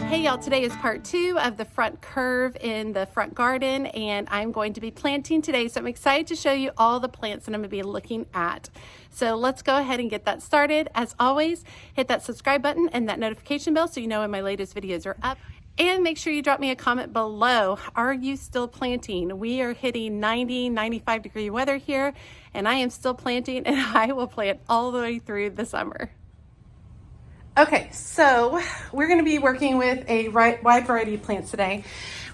Hey y'all, today is part 2 of the front curve in the front garden, and I'm going to be planting today. So I'm excited to show you all the plants that I'm going to be looking at. So let's go ahead and get that started. As always, hit that subscribe button and that notification bell so you know when my latest videos are up. And make sure you drop me a comment below. Are you still planting? We are hitting 90, 95 degree weather here, and I am still planting, and I will plant all the way through the summer. Okay, so we're going to be working with a wide variety of plants today.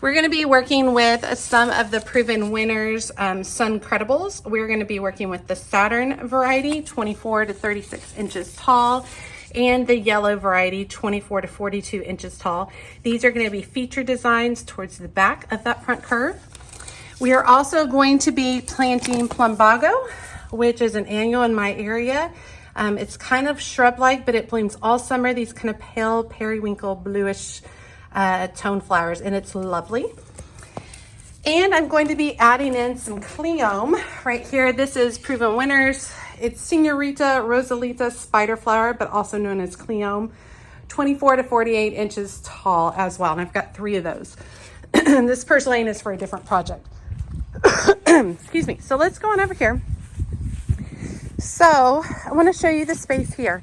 We're going to be working with some of the proven winners, Sun Credibles. We're going to be working with the Saturn variety, 24 to 36 inches tall, and the yellow variety, 24 to 42 inches tall. These are going to be feature designs towards the back of that front curve. We are also going to be planting Plumbago, which is an annual in my area. It's kind of shrub-like, but it blooms all summer. These kind of pale periwinkle bluish tone flowers, and it's lovely. And I'm going to be adding in some Cleome right here. This is Proven Winners. It's Senorita Rosalita Spider Flower, but also known as Cleome, 24 to 48 inches tall as well. And I've got 3 of those. This purslane is for a different project. Excuse me. So let's go on over here. So I want to show you the space here.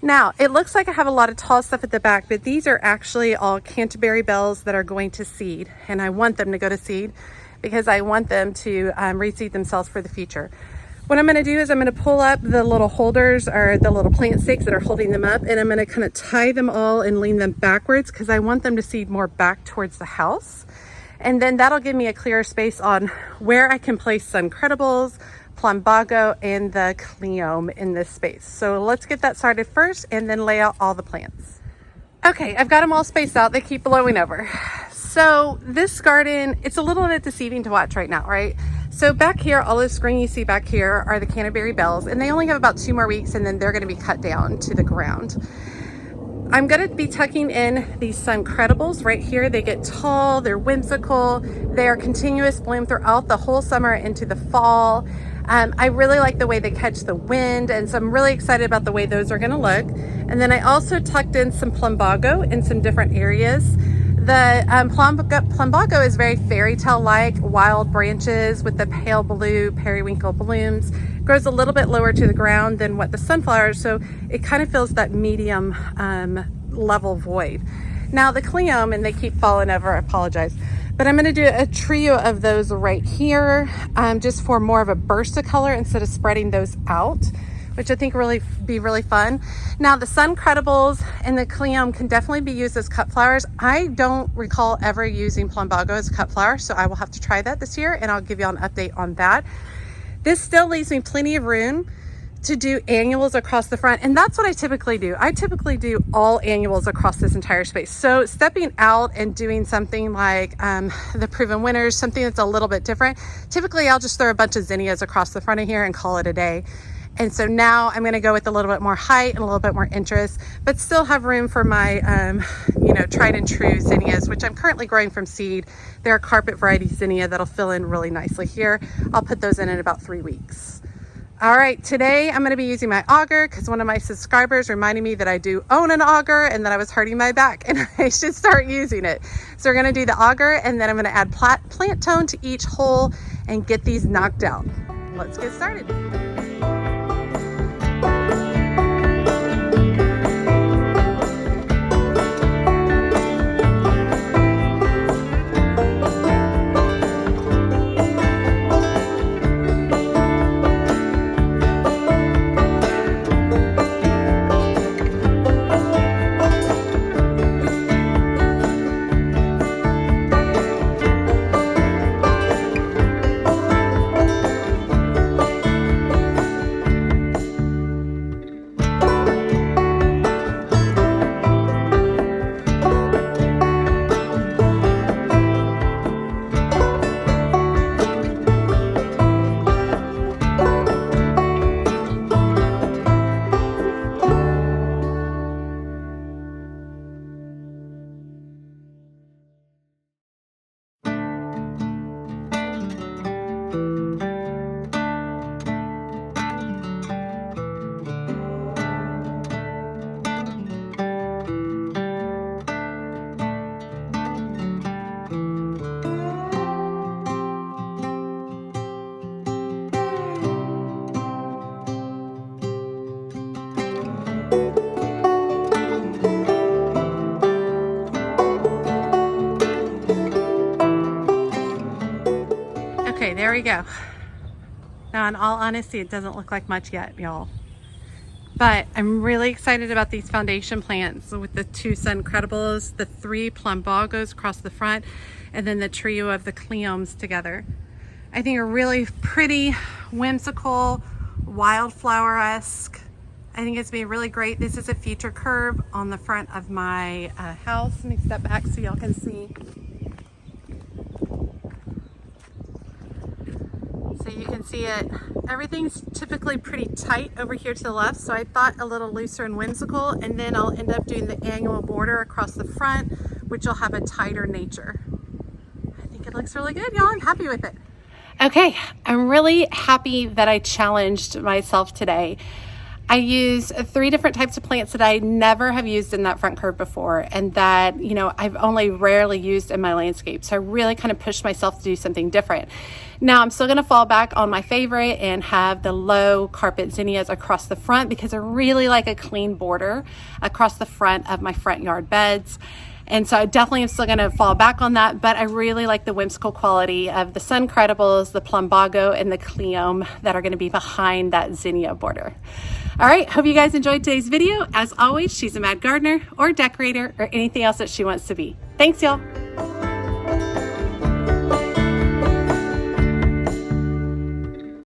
Now, it looks like I have a lot of tall stuff at the back, but these are actually all Canterbury bells that are going to seed. And I want them to go to seed because I want them to reseed themselves for the future. What I'm going to do is I'm going to pull up the little holders or the little plant stakes that are holding them up, and I'm going to kind of tie them all and lean them backwards because I want them to seed more back towards the house. And then that'll give me a clearer space on where I can place Sun Credibles, Plumbago, and the Cleome in this space. So let's get that started first and then lay out all the plants. Okay, I've got them all spaced out. They keep blowing over. So this garden, it's a little bit deceiving to watch right now, right? So back here, all this green you see back here are the Canterbury bells, and they only have about 2 more weeks and then they're gonna be cut down to the ground. I'm going to be tucking in these Sun Credibles right here. They get tall, they're whimsical, they are continuous bloom throughout the whole summer into the fall. I really like the way they catch the wind, and so I'm really excited about the way those are going to look. And then I also tucked in some Plumbago in some different areas. The Plumbago is very fairy tale-like, wild branches with the pale blue periwinkle blooms. Grows a little bit lower to the ground than what the sunflowers, so it kind of fills that medium level void. Now the Cleome, and they keep falling over, I apologize, but I'm going to do a trio of those right here, just for more of a burst of color instead of spreading those out, which I think really be really fun. Now the Sun Credibles and the Cleome can definitely be used as cut flowers. I don't recall ever using Plumbago as a cut flower, so I will have to try that this year, and I'll give you an update on that. This still leaves me plenty of room to do annuals across the front, and that's what I typically do. I typically do all annuals across this entire space. So stepping out and doing something like the Proven Winners, something that's a little bit different, typically I'll just throw a bunch of zinnias across the front of here and call it a day. And so now I'm going to go with a little bit more height and a little bit more interest, but still have room for my, tried and true zinnias, which I'm currently growing from seed. They're a carpet variety zinnia that'll fill in really nicely here. I'll put those in about 3 weeks. All right, today I'm going to be using my auger because one of my subscribers reminded me that I do own an auger and that I was hurting my back and I should start using it. So we're going to do the auger, and then I'm going to add plant tone to each hole and get these knocked out. Let's get started. go. Now, in all honesty, it doesn't look like much yet, y'all. But I'm really excited about these foundation plants with the 2 Suncredibles, the 3 Plumbagos across the front, and then the trio of the Cleomes together. I think are really pretty, whimsical, wildflower-esque. I think it's been really great. This is a feature curb on the front of my house. Let me step back so y'all can see. So you can see it. Everything's typically pretty tight over here to the left, so I thought a little looser and whimsical, and then I'll end up doing the annual border across the front, which will have a tighter nature. I think it looks really good, y'all. I'm happy with it. Okay, I'm really happy that I challenged myself today. I used 3 different types of plants that I never have used in that front curb before, and that, you know, I've only rarely used in my landscape. So I really kind of pushed myself to do something different. Now I'm still going to fall back on my favorite and have the low carpet zinnias across the front, because I really like a clean border across the front of my front yard beds. And so I definitely am still going to fall back on that, but I really like the whimsical quality of the Suncredibles, the Plumbago, and the Cleome that are going to be behind that zinnia border. All right, hope you guys enjoyed today's video. As always, she's a mad gardener or decorator or anything else that she wants to be. Thanks, y'all.